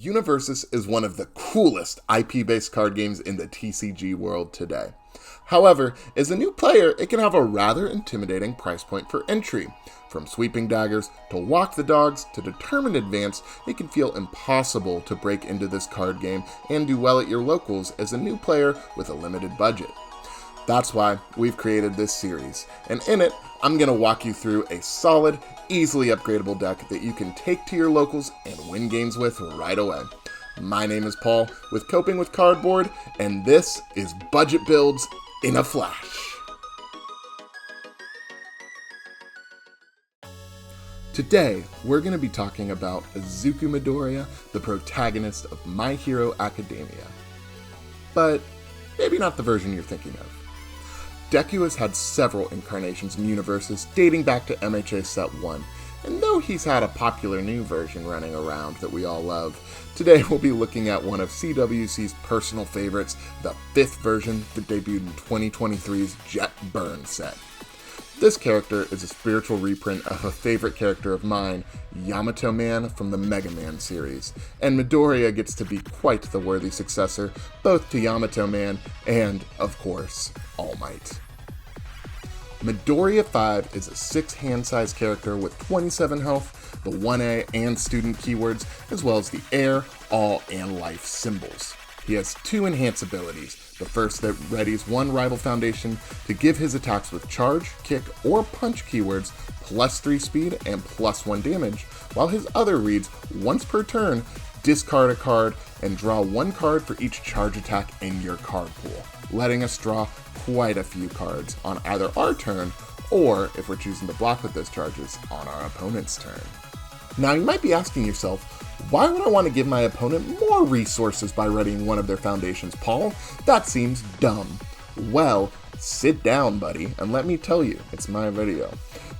Universus is one of the coolest IP-based card games in the TCG world today. However, as a new player, it can have a rather intimidating price point for entry. From sweeping daggers to walk the dogs to determined advance, it can feel impossible to break into this card game and do well at your locals as a new player with a limited budget. That's why we've created this series, and in it, I'm going to walk you through a solid, easily upgradable deck that you can take to your locals and win games with right away. My name is Paul with Coping with Cardboard, and this is Budget Builds in a Flash. Today, we're going to be talking about Izuku Midoriya, the protagonist of My Hero Academia. But maybe not the version you're thinking of. Deku has had several incarnations in Universus dating back to MHA Set 1, and though he's had a popular new version running around that we all love, today we'll be looking at one of CWC's personal favorites, the 5th version that debuted in 2023's Jet Burn set. This character is a spiritual reprint of a favorite character of mine, Yamato Man from the Mega Man series, and Midoriya gets to be quite the worthy successor, both to Yamato Man and, of course, All Might. Midoriya 5 is a 6 hand-sized character with 27 health, the 1A and student keywords, as well as the air, all, and life symbols. He has 2 enhance abilities, the first that readies 1 rival foundation to give his attacks with charge, kick, or punch keywords +3 speed and +1 damage, while his other reads, once per turn, discard a card and draw 1 card for each charge attack in your card pool, letting us draw quite a few cards on either our turn or, if we're choosing to block with those charges, on our opponent's turn. Now you might be asking yourself, why would I want to give my opponent more resources by readying one of their foundations, Paul? That seems dumb. Well, sit down, buddy, and let me tell you, it's my video.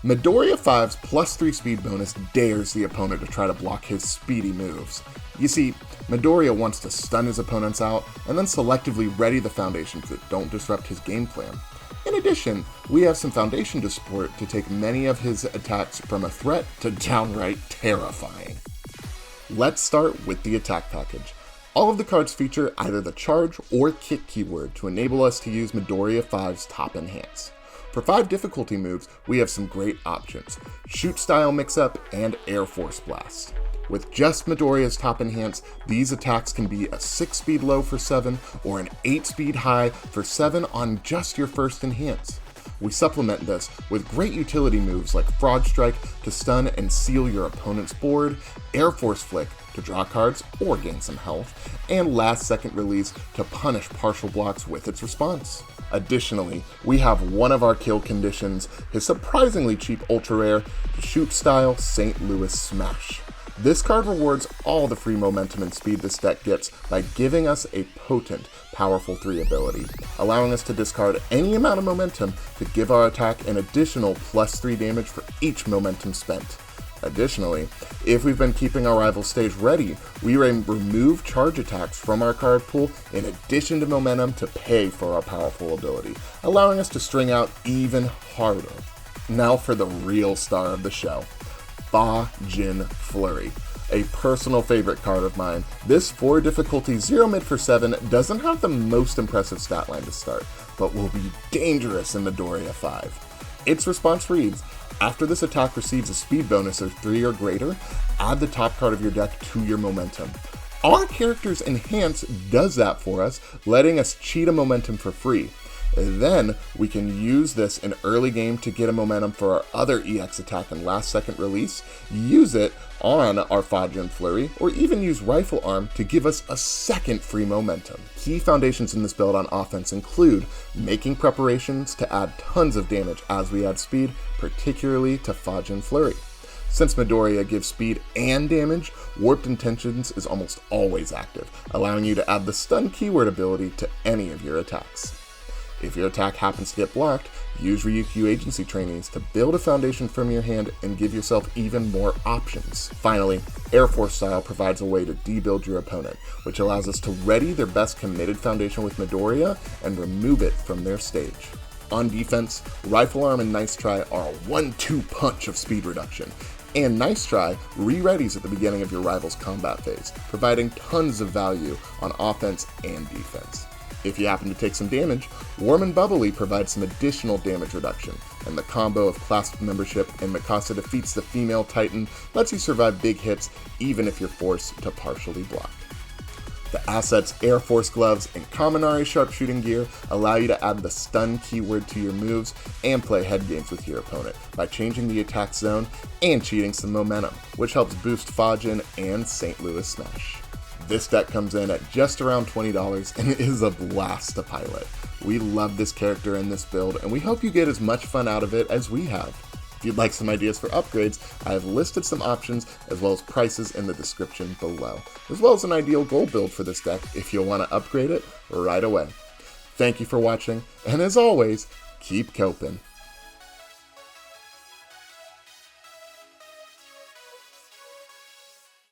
Midoriya 5's +3 speed bonus dares the opponent to try to block his speedy moves. You see, Midoriya wants to stun his opponents out and then selectively ready the foundations that don't disrupt his game plan. In addition, we have some foundation to support to take many of his attacks from a threat to downright terrifying. Let's start with the attack package. All of the cards feature either the charge or kick keyword to enable us to use Midoriya 5's top enhance. For 5 difficulty moves, we have some great options: Shoot Style Mix-Up and Air Force Blast. With just Midoriya's top enhance, these attacks can be a 6 speed low for 7 or an 8 speed high for 7 on just your first enhance. We supplement this with great utility moves like Frog Strike to stun and seal your opponent's board, Air Force Flick to draw cards or gain some health, and Last Second Release to punish partial blocks with its response. Additionally, we have one of our kill conditions, his surprisingly cheap ultra rare, Shoot Style St. Louis Smash. This card rewards all the free momentum and speed this deck gets by giving us a potent, powerful 3 ability, allowing us to discard any amount of momentum to give our attack an additional +3 damage for each momentum spent. Additionally, if we've been keeping our rival stage ready, we remove charge attacks from our card pool in addition to momentum to pay for our powerful ability, allowing us to string out even harder. Now for the real star of the show. Jin Flurry, a personal favorite card of mine. This 4 difficulty 0 mid for 7 doesn't have the most impressive stat line to start, but will be dangerous in Midoriya 5. Its response reads, after this attack receives a speed bonus of 3 or greater, add the top card of your deck to your momentum. Our character's enhance does that for us, letting us cheat a momentum for free. Then, we can use this in early game to get a momentum for our other EX attack and Last Second Release, use it on our Jin Flurry, or even use Rifle Arm to give us a second free momentum. Key foundations in this build on offense include making preparations to add tons of damage as we add speed, particularly to Jin Flurry. Since Midoriya gives speed and damage, Warped Intentions is almost always active, allowing you to add the stun keyword ability to any of your attacks. If your attack happens to get blocked, use Ryukyu agency trainees to build a foundation from your hand and give yourself even more options. Finally, Air Force Style provides a way to debuild your opponent, which allows us to ready their best committed foundation with Midoriya and remove it from their stage. On defense, Rifle Arm and Nice Try are a 1-2 punch of speed reduction. And Nice Try re-readies at the beginning of your rival's combat phase, providing tons of value on offense and defense. If you happen to take some damage, Warm and Bubbly provides some additional damage reduction, and the combo of class membership and Mikasa defeats the female Titan lets you survive big hits even if you're forced to partially block. The assets Air Force Gloves and Kaminari Sharpshooting gear allow you to add the stun keyword to your moves and play head games with your opponent by changing the attack zone and cheating some momentum, which helps boost Fajin and St. Louis Smash. This deck comes in at just around $20 and it is a blast to pilot. We love this character in this build and we hope you get as much fun out of it as we have. If you'd like some ideas for upgrades, I have listed some options as well as prices in the description below, as well as an ideal gold build for this deck if you'll want to upgrade it right away. Thank you for watching, and as always, keep coping.